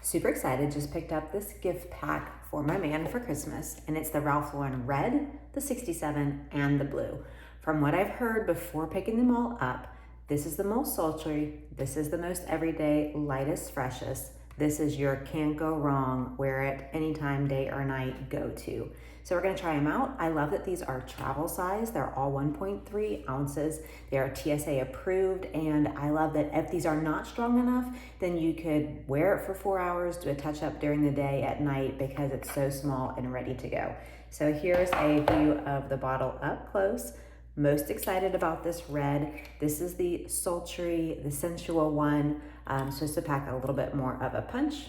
Super excited, just picked up this gift pack for my man for Christmas, and it's the Ralph Lauren Red, the 67, and the Blue. From what I've heard before picking them all up, this is the most sultry, this is the most everyday, lightest, freshest. This is your can't go wrong, wear it anytime, day or night, go to. So we're gonna try them out. I love that these are travel size. They're all 1.3 ounces. They are TSA approved, and I love that if these are not strong enough, then you could wear it for 4 hours, do a touch up during the day, at night, because it's so small and ready to go. So here's a view of the bottle up close. Most excited about this red. This is the sultry, the sensual one. Supposed to pack a little bit more of a punch.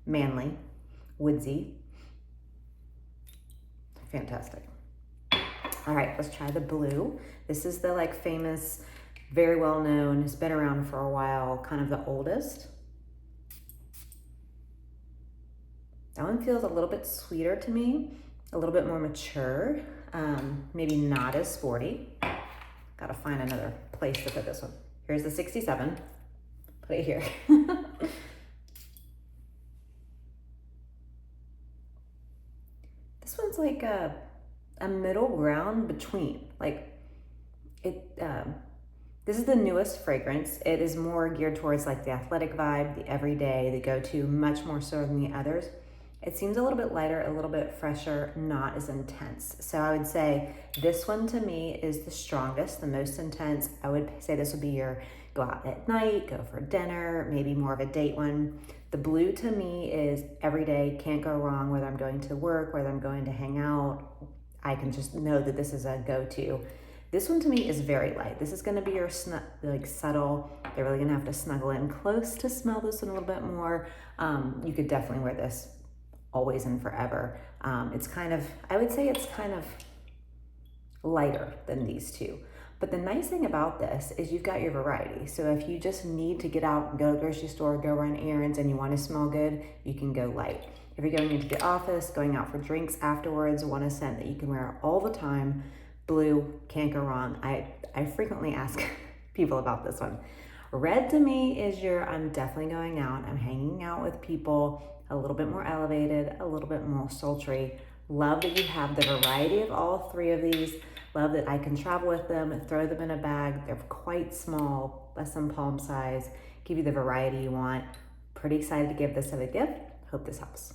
Manly, woodsy, fantastic. All right, let's try the blue. This is the famous, very well known, it's been around for a while, kind of the oldest. That one feels a little bit sweeter to me, a little bit more mature, maybe not as sporty. Gotta find another place to put this one. Here's the 67, put it here. This one's like a middle ground between, this is the newest fragrance. It is more geared towards the athletic vibe, the everyday, the go-to, much more so than the others. It seems a little bit lighter, a little bit fresher, not as intense. So I would say this one to me is the strongest, the most intense. I would say this would be your go out at night, go for dinner, maybe more of a date one. The blue to me is everyday, can't go wrong, whether I'm going to work, whether I'm going to hang out. I can just know that this is a go-to. This one to me is very light. This is gonna be your subtle. They're really gonna have to snuggle in close to smell this one a little bit more. You could definitely wear this always and forever. It's kind of, I would say it's kind of lighter than these two. But the nice thing about this is you've got your variety. So if you just need to get out and go to the grocery store, go run errands, and you want to smell good, you can go light. If you're going into the office, going out for drinks afterwards, want a scent that you can wear all the time, blue, can't go wrong. I frequently ask people about this one. Red to me is your, I'm definitely going out, I'm hanging out with people, a little bit more elevated, a little bit more sultry. Love that you have the variety of all three of these. Love that I can travel with them, throw them in a bag. They're quite small, less than palm size, give you the variety you want. Pretty excited to give this as a gift. Hope this helps.